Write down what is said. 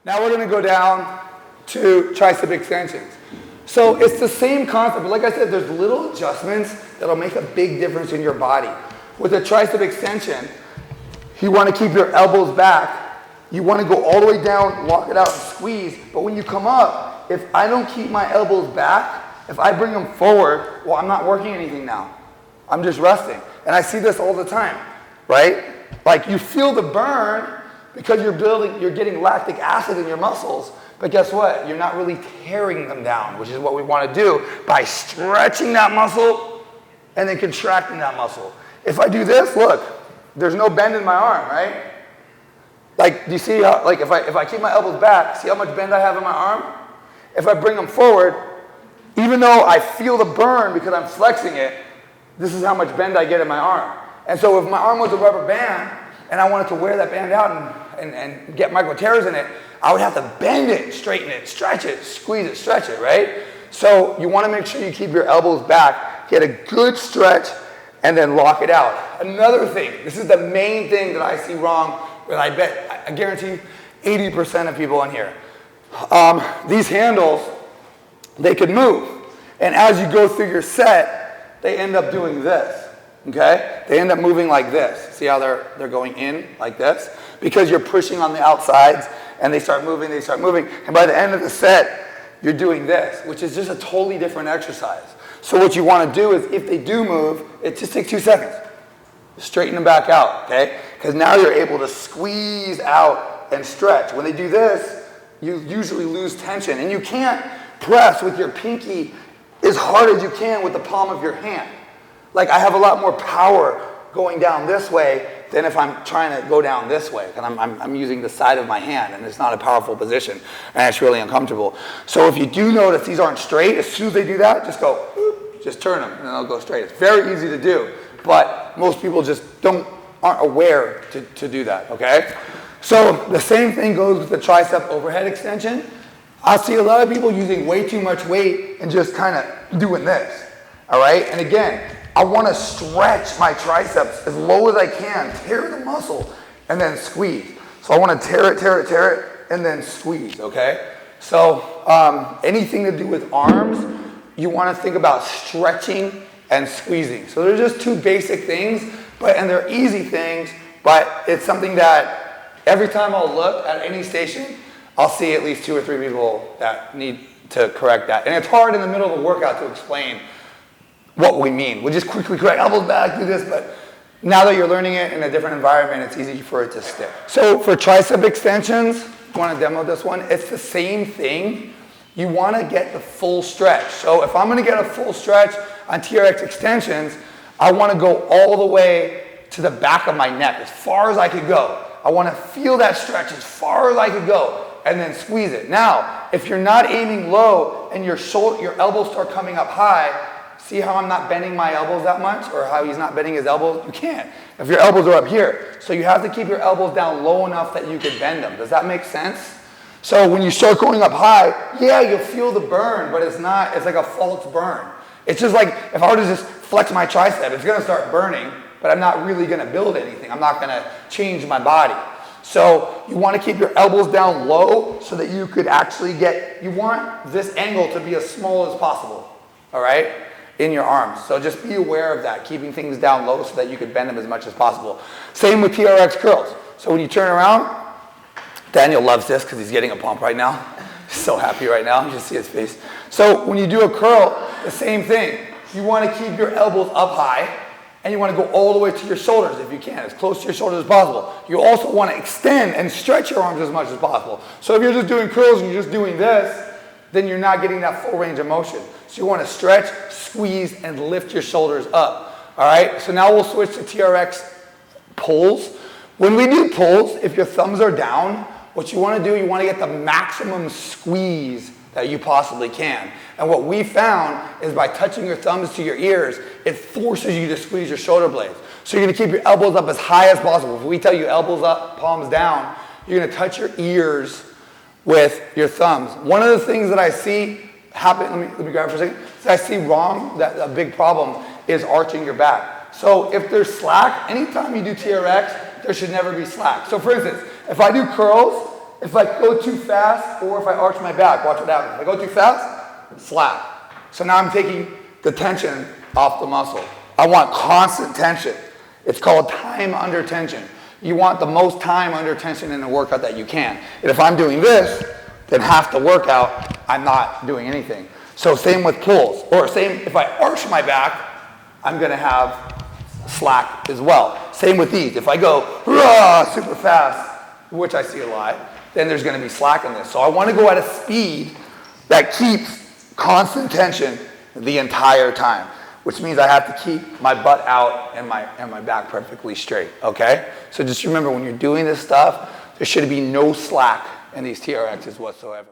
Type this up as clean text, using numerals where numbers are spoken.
Now we're going to go down to tricep extensions. So it's the same concept, but like I said, there's little adjustments that'll make a big difference in your body. With a tricep extension, you want to keep your elbows back. You want to go all the way down, lock it out, and squeeze. But when you come up, if I don't keep my elbows back, if I bring them forward, well, I'm not working anything now. I'm just resting. And I see this all the time, right? Like you feel the burn because you're getting lactic acid in your muscles. But guess what? You're not really tearing them down, which is what we want to do by stretching that muscle and then contracting that muscle. If I do this, look, there's no bend in my arm, right? Like, do you see how, like if I keep my elbows back, see how much bend I have in my arm? If I bring them forward, even though I feel the burn because I'm flexing it, this is how much bend I get in my arm. And so if my arm was a rubber band and I wanted to wear that band out and get micro tears in it, I would have to bend it, straighten it, stretch it, squeeze it, stretch it, right? So you want to make sure you keep your elbows back, get a good stretch, and then lock it out. Another thing, this is the main thing that I see wrong, but I guarantee 80% of people in here. These handles, they could move. And as you go through your set, they end up doing this. Okay? They end up moving like this. See how they're going in like this? Because you're pushing on the outsides and they start moving. And by the end of the set, you're doing this, which is just a totally different exercise. So what you want to do is if they do move, it just takes 2 seconds. Straighten them back out, okay? Because now you're able to squeeze out and stretch. When they do this, you usually lose tension. And you can't press with your pinky as hard as you can with the palm of your hand. Like I have a lot more power going down this way than if I'm trying to go down this way. And I'm using the side of my hand and it's not a powerful position and it's really uncomfortable. So if you do notice these aren't straight, as soon as they do that, just go, whoop, just turn them and they'll go straight. It's very easy to do, but most people just aren't aware to do that, okay? So the same thing goes with the tricep overhead extension. I see a lot of people using way too much weight and just kind of doing this, all right? And again, I want to stretch my triceps as low as I can, tear the muscle, and then squeeze. So I want to tear it, and then squeeze, okay? So anything to do with arms, you want to think about stretching and squeezing. So they're just two basic things, and they're easy things, but it's something that every time I'll look at any station, I'll see at least 2 or 3 people that need to correct that. And it's hard in the middle of a workout to explain what we mean. We just quickly correct, elbows back, do this, but now that you're learning it in a different environment, it's easy for it to stick. So for tricep extensions, you want to demo this one, it's the same thing. You want to get the full stretch. So if I'm going to get a full stretch on TRX extensions, I want to go all the way to the back of my neck, as far as I could go. I want to feel that stretch as far as I could go, and then squeeze it. Now, if you're not aiming low and your elbows start coming up high, see how I'm not bending my elbows that much, or how he's not bending his elbows? You can't. If your elbows are up here. So you have to keep your elbows down low enough that you can bend them. Does that make sense? So when you start going up high, yeah, you'll feel the burn, but it's like a false burn. It's just like if I were to just flex my tricep, it's gonna start burning, but I'm not really gonna build anything. I'm not gonna change my body. So you wanna keep your elbows down low so that you could actually you want this angle to be as small as possible, all right, in your arms. So just be aware of that, keeping things down low so that you could bend them as much as possible. Same with TRX curls. So when you turn around, Daniel loves this because he's getting a pump right now. He's so happy right now, you just see his face. So when you do a curl, the same thing. You want to keep your elbows up high, and you want to go all the way to your shoulders if you can, as close to your shoulders as possible. You also want to extend and stretch your arms as much as possible. So if you're just doing curls and you're just doing this, then you're not getting that full range of motion. So you want to stretch, squeeze, and lift your shoulders up. All right, so now we'll switch to TRX pulls. When we do pulls, if your thumbs are down, what you want to do, you want to get the maximum squeeze that you possibly can. And what we found is by touching your thumbs to your ears, it forces you to squeeze your shoulder blades. So you're going to keep your elbows up as high as possible. If we tell you elbows up, palms down, you're going to touch your ears with your thumbs. One of the things that I see happen, let me grab it for a second, that I see wrong, that a big problem is arching your back. So if there's slack, anytime you do TRX, there should never be slack. So for instance, if I do curls if I go too fast or if I arch my back, watch what happens. If I go too fast, slack. So now I'm taking the tension off the muscle. I want constant tension. It's called time under tension. You want the most time under tension in a workout that you can. And if I'm doing this, then half the workout, I'm not doing anything. So same with pulls, or same if I arch my back, I'm gonna have slack as well. Same with these. If I go super fast, which I see a lot, then there's gonna be slack in this. So I wanna go at a speed that keeps constant tension the entire time, which means I have to keep my butt out and my back perfectly straight, okay? So just remember, when you're doing this stuff, there should be no slack in these TRXs whatsoever.